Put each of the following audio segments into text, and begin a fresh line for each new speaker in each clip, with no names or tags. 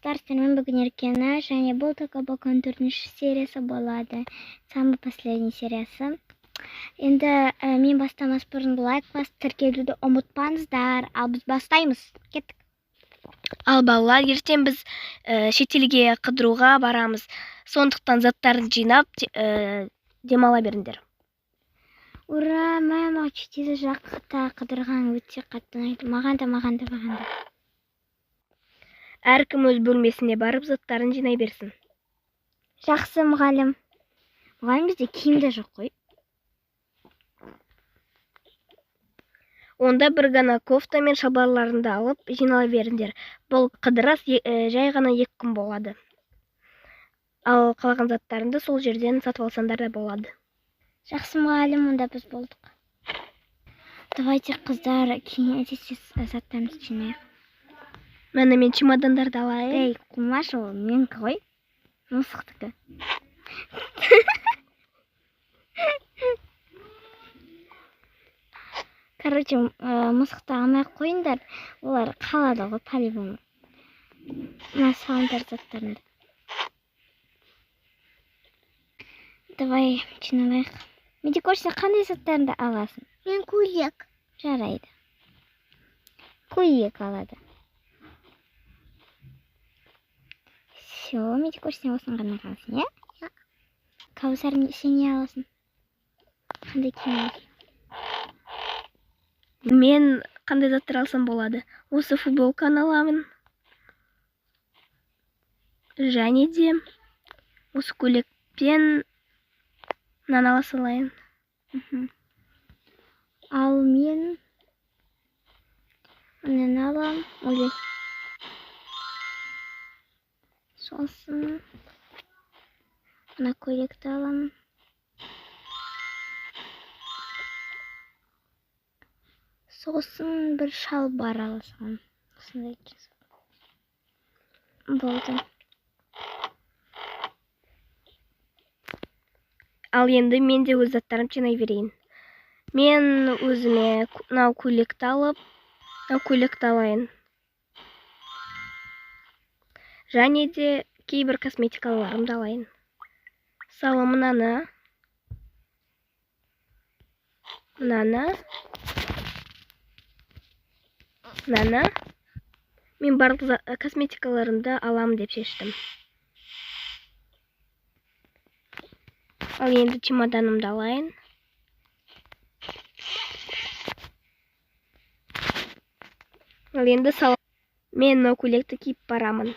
достар, сіздермен бүгін Еркені, және бұл Токобоконың 4-ші сериясы болады. Самый последний сериясы. Енді мен бастамас бұрын лайк басып тіркелуді ұмытпаңыздар. Ал біз бастаймыз. Кеттік.
Ал балалар, ертең біз шетелге қыдыруға барамыз. Сондықтан заттарын жинап, демала беріңдер.
Ура, мама, шетел жақта қыдырған өте қатты ұнайды. Маған да.
Әркім өз бөлмесіне барып заттарын жинай берсін.
Жақсы, мұғалім. Мұғалім, бізде киім де жоқ қой.
Онда бір ғана кофта мен шалбарларыңды алып жинала беріңдер. Бұл қыдырыс жай ғана 2 күн болады. Ал қалған заттарыңды сол жерден сатып алсаңдар да болады.
Жақсы, мұғалім, онда біз болдық. Давайте, қыздар, кейін заттарымызды жинайық.
Мәні мен чемодандарды алайын.
Ей, қумаш, ол менікі ғой. Мысықтікі. Короче, мысықты алмай қойыңдар. Олар қалады ғой, по-любому. Мына салыңдар заттарымды. Давай, жиналайық. Медикор, сен қандай заттарыңды аласың?
Мен көйлек.
Жарайды. Көйлек алады. Все, Медикор, сен осыны ғана қаласың, е?
Ja.
Каусар, сен не аласың? Қандай киім аласың?
Мен қандай заттар алсам болады? Осы футболканы аламын. Және де осы көйлекпен мынаны ала салайын.
Ал мен мынаны алам. Ой. Сосын мына көйлекті аламын. Сосын бір шалбар аласам. Осындай болды.
Ал енді мен де өз заттарым жинай берейін. Мен өзіме мынау көйлекті алып, мынау көйлекті алайын. Және де кейбір косметикаларымды алайын. Мысалы мынаны. Мен барлық косметикаларымды аламын деп шештім. Ал енді чемоданымды алайын. Ал енді мен мынау көйлекті киіп барамын.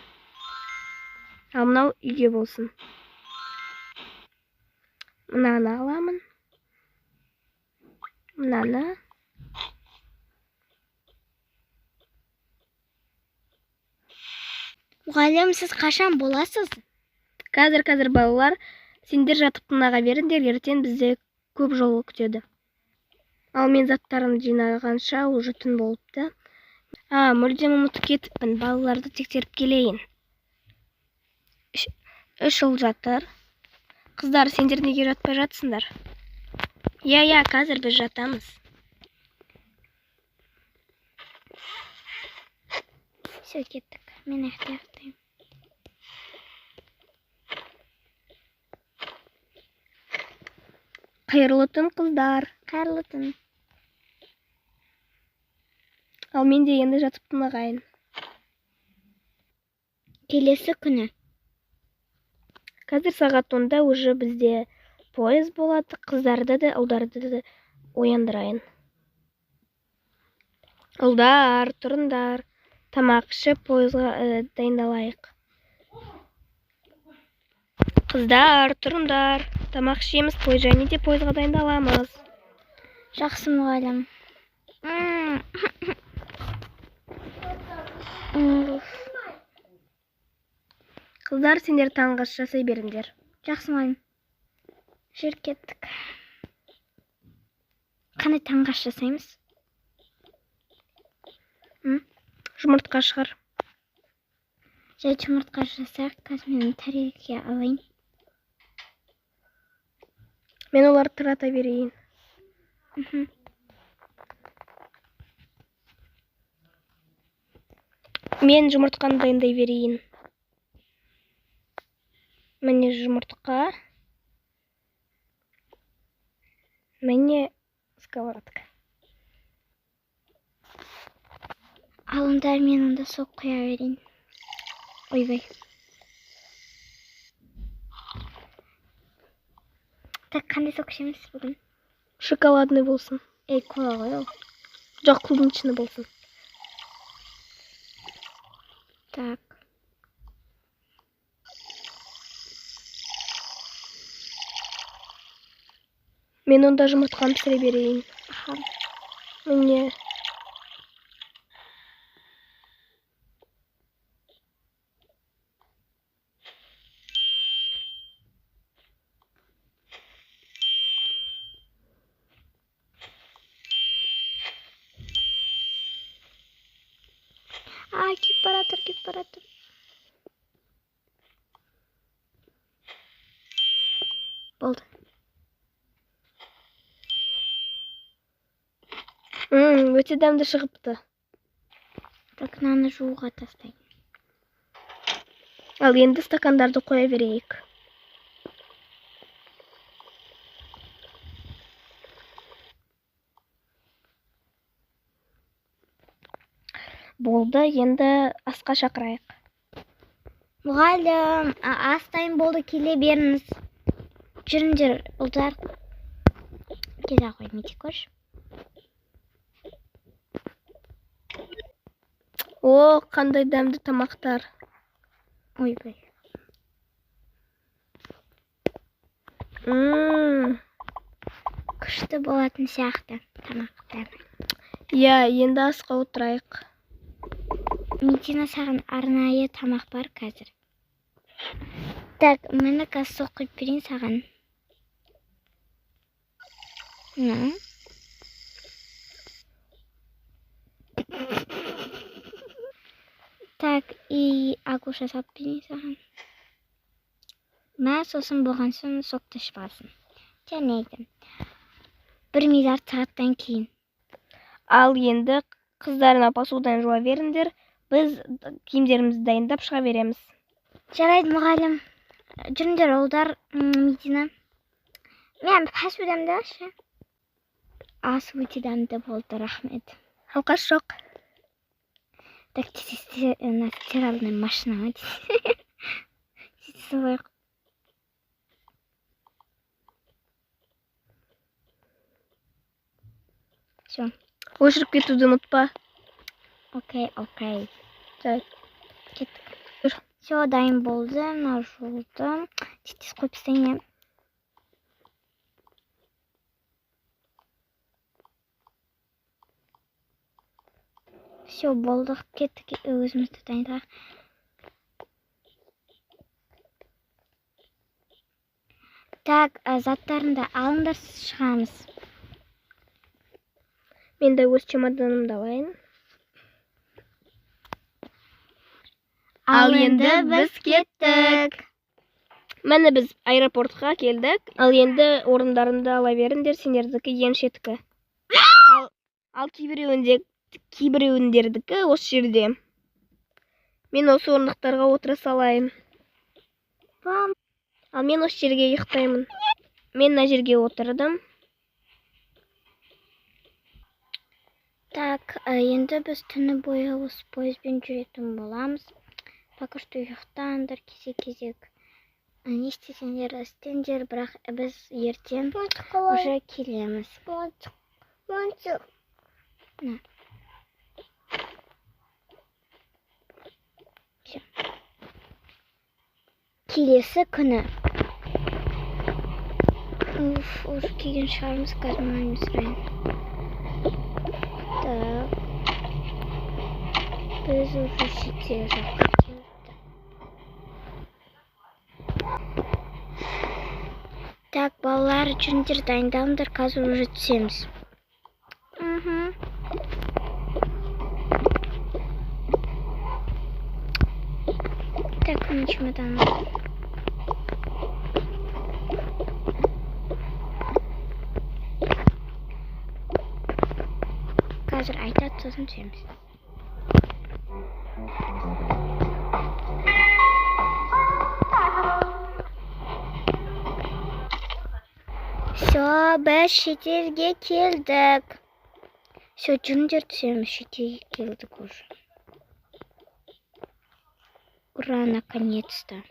Ал мынау үйге болсын. Мынаны аламын. Мынаны.
Мұғалім, сіз қашан боласыз?
Қазір балалар, сендер жатып тынаға беріңдер, ертең бізде көп жол күтеді. Ал мен заттарымды жинағанша уже түн болыпты. Мүлдем ұмытып кетіппін, балаларды тексеріп келейін. 3 жыл жатыр. Қыздар, сендер неге жатпай жатсыңдар? Я, қазір біз жатамыз.
Все, кеттік. Мен аяқтаймын.
Қайырлы түн, қыздар.
Қайырлы түн.
Ал мен де енді жатып тынығайын.
Келесі күні.
Қазір сағат 10-да уже бізде поезд болады. Қыздарды да, ұлдарды да ояндырайын. Ұлдар, тұрыңдар. Тамақ ішіп пойызға дайындалайық. Қыздар, тұрыңдар. Тамақ ішеміз, және де пойызға дайындаламыз.
Жақсы, мұғалім.
Қыздар, сендер таңғы ас жасай беріңдер.
Жақсы, мұғалім. Жүр, кеттік. Қандай таңғы ас жасаймыз?
Жұмыртқа шығар.
Жай жұмыртқа жасайық, қазір мен тарелкеге алайын.
Мен оларды тұрата берейін. Мен жұмыртқаны дайындай берейін. Міне жұмыртқа. Міне сковородка.
Алыңдар, мен онда сок құя берейін. Ойбай. Так, қандай сок ішеміз бүгін?
Шоколадный болсын.
Кола ғой ол.
Жоқ, клубничный болсын.
Так.
Мен онда жұмыртқаны пісіре берейін.
Аха.
Міне.
Кеп баратыр. Болды.
Өте дәмді шығыпты.
Так, мынаны жууға тастайын.
Ал енді стакандарды қоя берейік. Болды, енді асқа шақырайық.
Мұғалім, ас дайын болды, келе беріңіз. Жүріңдер, ұлдар. Келе қоймайды, көш.
О, қандай дәмді тамақтар.
Ойбай. Күшті болатын сияқты тамақтар.
Иә, енді асқа отырайық.
Медина, саған арнайы тамақ бар қазір. Так, мені қазір сок құйып берейін саған. Так, и агуша салып берейін саған. Мә, сосын болған соң сокты ішіп алсын. Жарайды. 1 миллиард сағаттан кейін.
Ал енді қыздарына посудан жуа беріңдер. Біз киімдерімізді дайындап шыға береміз.
Жарайды, мұғалім. Жүріңдер, ұлдар, Медина. Мен пәс өдемді ашы. Ас өте дәмді болды, рахмет.
Алқаш жоқ.
Так, стиральная машина. Все.
Өшіріп кетуді ұмытпа.
Окей.
Жарайды.
Кеттік. Все, дайын болды, мына жуылды. Тез қойып тастайын. Все, болдық, кеттік, өзімізді дайындайық. Так, заттарында алыңдар, шығамыз.
Мен де өз чемоданымды алайын.
Ал енді біз кеттік.
Мәні біз аэропортқа келдік. Ал енді орындарында ала беріңдер, сендердікі ең шеткі. Ал кейбіреуіндердікі осы жерде. Мен осы орындықтарға отыра салайын. Ал мен осы жерге ұйықтаймын. Мен мына жерге отырдым.
Так, енді біз түні бойы осы пойызбен жүретін боламыз. Пока что ұйықтаңдар, кезек. Не істесеңдер, істеңдер, бірақ біз ертең уже келеміз. На. Келесі күні. Уже келген шығармыз, қазір мұнайын сұрайын. Так. Біз уже шетел жаққа келді. Так, балалар, жүріңдер, дайындалыңдар, қазір уже түсеміз. Так, мына чемоданым. Қазір айтады, сосын түсеміз. biz şetilge keldik. Все, Ginger түсеміз, шетелге келдік уже. Ура, наконец-то.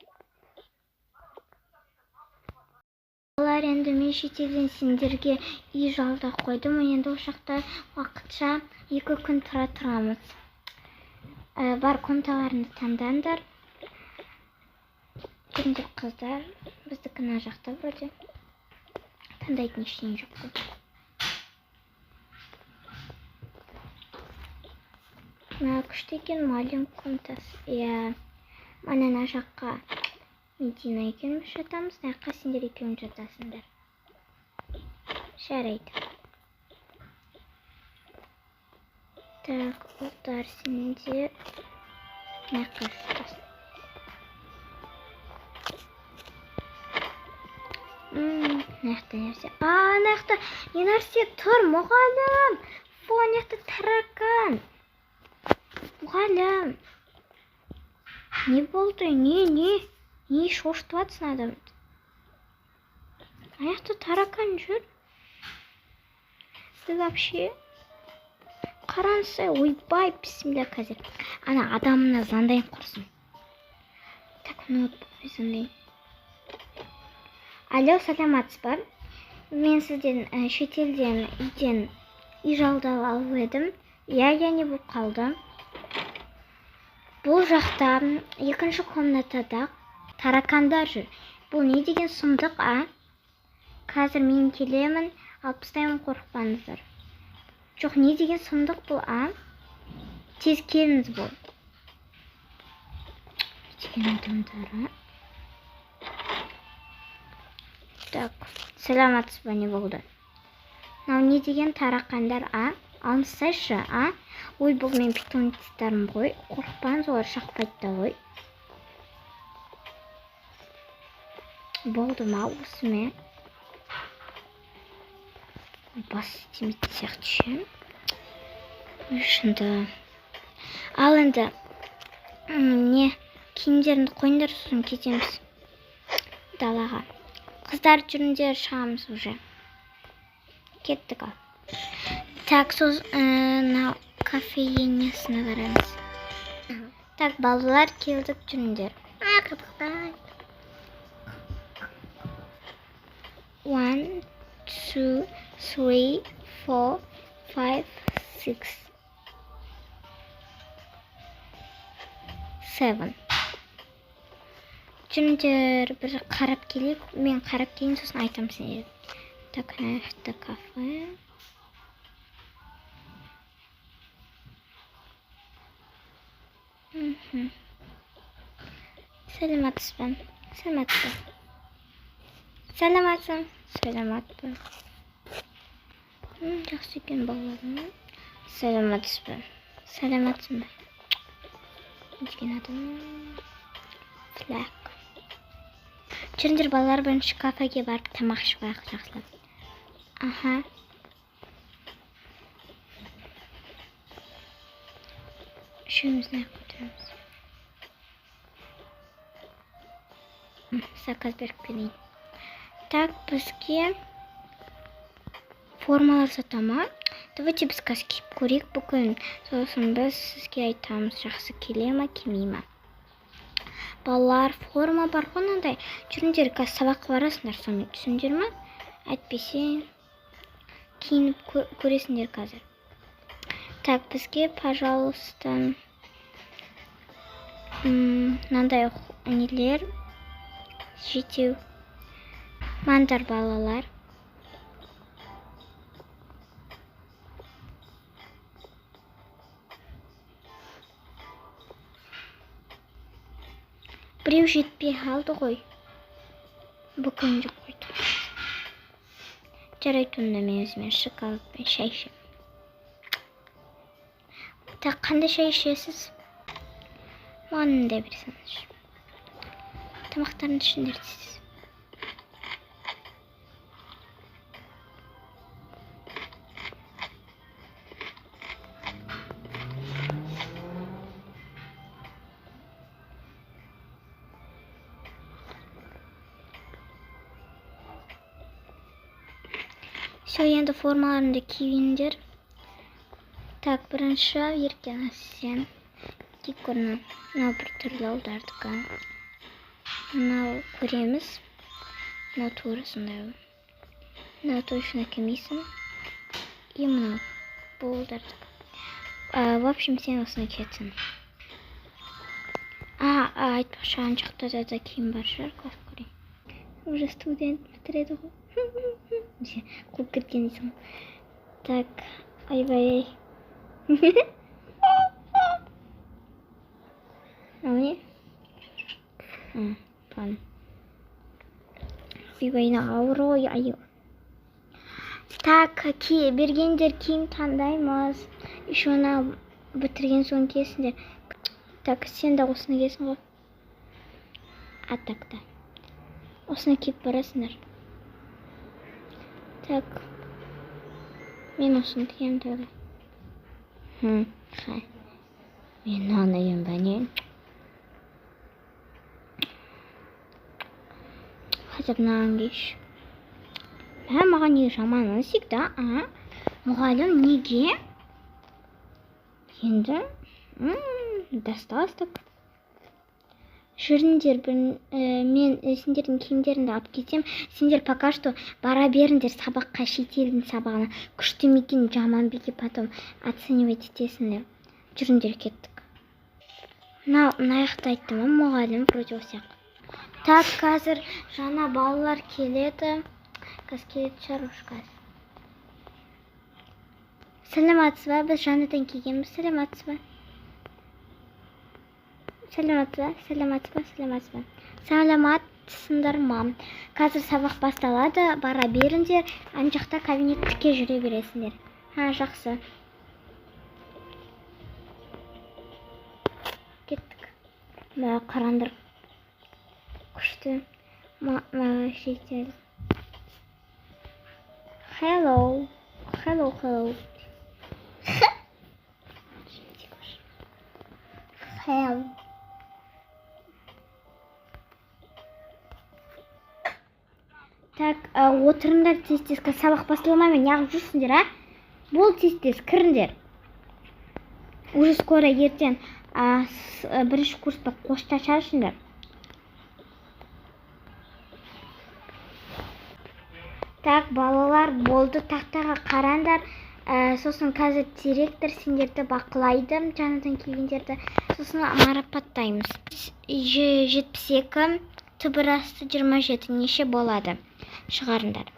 Олар енді мен шетелден сендерге үй жалдап қойдым. Енді ол жақта уақытша 2 күн тұрамыз. Бар комнаталарыңды таңдаңдар. Ginger қыздар, біздікі мына жақта вроде. Таңдайтын ештеңе жоқ қой. Мына күшті екен, маленький комнатасы. Иә, мана мына жаққа Медина екеуміз жатамыз, мына жаққа сендер екеуің жатасыңдар. Жарайды. Так, ұлдар сендер мына жаққа жатасың. Мына жақта нәрсе. Мына жақта не нәрсе тұр, мұғалім. Мына жақта таракан. Мұғалім. Не болды? Не шошытып жатсың адамды? Мына жақта таракан жүр. Ты вообще қараңызшы, ойбай, бісміллә қазір. Ана адамына звондайын құрсын. Так, ноутбукпен звондайын. Алло, саламатсыз ба? Мен сізден шетелден үйден үй жалдап алып едім. Я не болып қалды. Бұл жақта екінші комнатада таракандар жүр. Бұл не деген сұмдық, а? Қазір мен келемін, алып тастаймын, қорықпаңыздар. Жоқ, не деген сұмдық бұл, а? Тез келіңіз бұл. Не деген адамдар, а? Так, саламатсыз ба, не болды? Мынау не деген тарақандар, а? Алынсайшы, а? Ой, бұл мен питомецтарым ғой. Қорықпаңыз, олар шақпайды да ғой. Болды ма осы ме? Бас демейтін сияқты ше. Шынды. Ал енді не киімдеріңді қойыңдар, сосын кетеміз далаға. Қыздар жүріңдер, шығамыз уже. Кеттік ал. Так, мынау кофейнесіне қараймыз. Так, балалар келдік, жүріңдер. Қыдықтай. 1, 2, 3, 4, 5, 6, 7. Жүріңдер, бір қарап келейік. Мен қарап келейін, сосын айтам сендерге. Так, мына жақта кафе. Саламатсыз ба? Саламатсыз. Саламатсың. Саламатпын. Жақсы екен балаларым. Саламатсыз ба? Саламатсың ба? Деген адам. Флаг. Жүріңдер балалар, бірінші кафеге барып тамақ ішіп жақсылап. Аха. Үшеумізді отырамыз. Заказ беріп келейін. Так, бізге формалар сата ма? Давайте біз қазір киіп көрейік бүгін. Сосын біз сізге айтамыз, жақсы келе ма, келмей ма. Балалар, форма бар ғой мынандай. Жүріңдер, қазір сабаққа барасыңдар, соны түсіңдер ме? Әйтпесе киініп көресіңдер қазір. Так, бізге, пожалуйста, мынандай нелер, жетеу. Мандар балалар. Біреу жетпей қалды ғой. Бүкін жеп қойды. Жарайды, онда мен өзіме шоколад пен шай ішемін. Так, қандай шай ішесіз? Маған да берсеңіз. Тамақтарын ішіңдер дейсіз. Все, енді формаларында киіңдер. Так, бірінші еркен сен. Киіп көрінен. Мынау бір түрлі ұлдардікі. Мынау көреміз. Мынау турысындай. Мынау точно кимейсің. И мынау. Бұл ұлдардікі. В общем, сен осыны кетсін. Айтпақшы аншықта да киім бар шығар, класс көрейін. Уже студент бітіреді ғой. Қуып кеткен дейсің. Так, айбай. Мынау не? Ладно. Ойбай, ауыр ой, айыл. Так, бергендер киім таңдаймыз. Еще ана бітірген соң кесіңдер. Так, сен де осыны кесің ғой. Атақта. Осыны киіп барасыңдар. Так. Мен осыны кием тағы. Хай. Мен аны ем ба не? Қазір мынаған кеш. Маған не жаманы всегда, мұғалім неге? Енді достастық. Жүріңдер, мен сендердің киімдеріңді алып кетсем, сендер пока что бара беріңдер сабаққа, шетелдің сабағына. Күшті мекен, жаман беке, потом оценивать етесіңдер. Жүріңдер, кеттік. Мынаяқты айттым, мұғалім вроде осяқ. Так, қазір жаңа балалар келеді. Қазір келеді шарушқа. Сәлематсыз ба? Біз жаңадан келгенбіз. Сәлематсыз ба? Сәлематсыңдар ма? Қазір сабақ басталады, бара беріңдер, ана жақта кабинеттікке жүре бересіңдер. Жақсы. Кеттік. Қарандыр. Күшті. Шетел. Hello. Hello. Так, отырыңдар тез-тез, сабақ басталмай неғып жүрсіңдер, Бол тез-тез, кіріңдер. Уже скоро ертең бірінші курспа қоштасарсыңдар. Так, балалар болды, тақтаға қараңдар. Сосын қазір директор сендерді бақылайды, жаңадан келгендерді. Сосын марапаттаймыз. 72, түбірасты 27 неше болады? Шығарыңдар.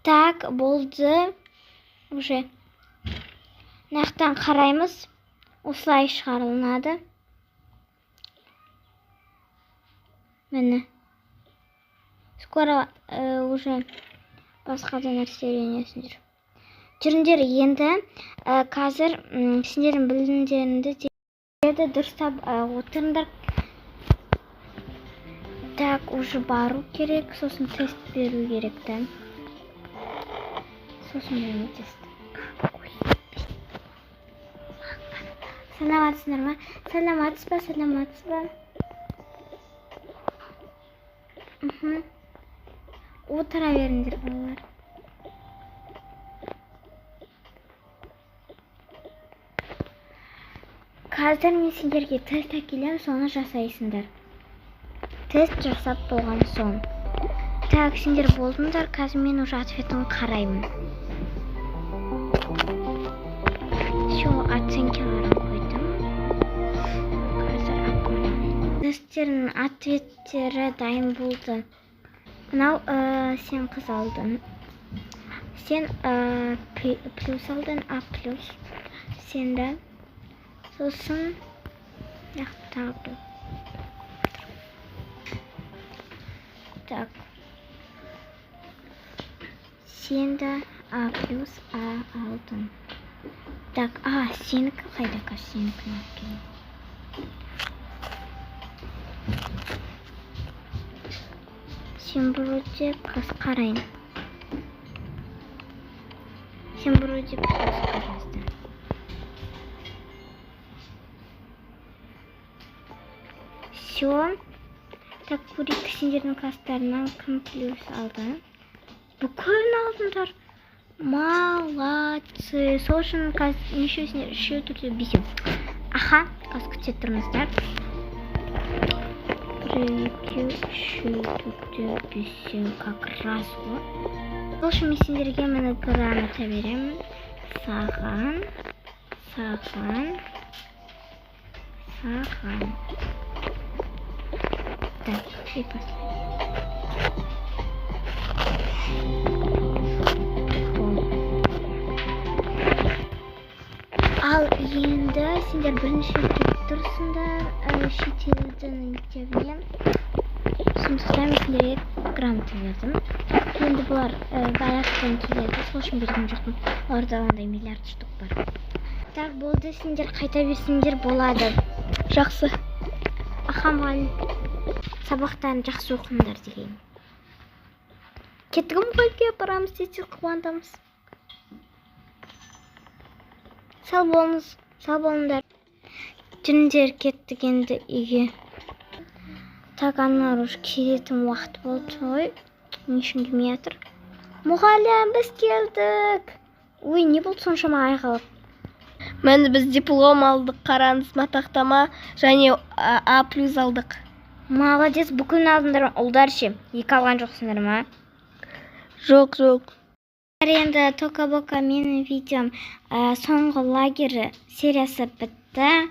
Так, болды. Уже нақтан қараймыз. Осылай шығарылынады. Мені. Скоро уже басқа да нәрсе үйренесіңдер. Жүріңдер, енді қазір сендердің білімдеріңді дұрыстап отырыңдар. Так, уже бару керек, сосын тест беру керек, да. Сосын беру тест. Сәлематсыңдар ма? Сәлематсыз ба? Отыра беріңдер, балалар. Қазір мен сендерге тест әкелем, соны жасайсыңдар. Тест жасап болған соң. Так, сендер болдыңдар, қазір мен уже ответін қараймын. Все, оценкаларын қойдым. Қазір ақылым. Тесттердің ответтері дайын болды. Мынау сен қыз алдың. Сен плюс алдың, А плюс. Сен де. Сосын тағы. Так. Сен де А плюс А алдың. Так, сенікі қайда сенікін әкелем. Сен вроде қарайын. Сен вроде плюсқа жазды. Все. Так, көрейік сендердің класстарынан кім плюс алды. Бүкіл алдыңдар. Молодцы. Сол үшін неше түрде бесеу. Аха, қазір күте тұрыңыздар. 1, 2, 3, 4, 5, как раз вот. Сол үшін мен сендерге мені грамота беремін. Саған. Так, и последний. Ал енді сендер бірінші келіп тұрсыңдар шетелдің мектебіне. Сондықтан мен сендерге грамота бердім. Енді бұлар баяғыдан келеді, сол үшін берген жоқпын. Оларда ондай миллиард штук бар. Так, болды, сендер қайта берсеңдер болады.
Жақсы.
Аха, мұғалім, сабақтарын жақсы оқыңдар деген. Кеттік мұғалімге барамыз десе қуантамыз. Сау болыңдар. Түндер кеттік енді үйге. Так, аналар уже келетін уақыт болды ғой. Не үшін келмей жатыр? Мұғалім, біз келдік. Ой, не болды соншама айғалып?
Мен біз диплом алдық, қараңыз, матақтама және А+ алдық.
Молодец, бүкіл алдыңдар ұлдар ше. 2 алған жоқсыңдар ма?
Жоқ.
Енді Тока-Бока менің видеом соңғы лагері сериясы бітті.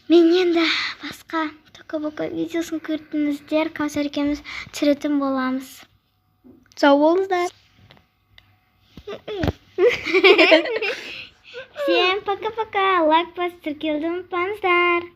Мен енді басқа Тока-Бока видеосын көрдіңіздер. Кәусар екеуміз түсіретін боламыз.
Сау болыңыздар.
Всем пока-пока. Лайк басып тіркелуді ұмытпаңыздар.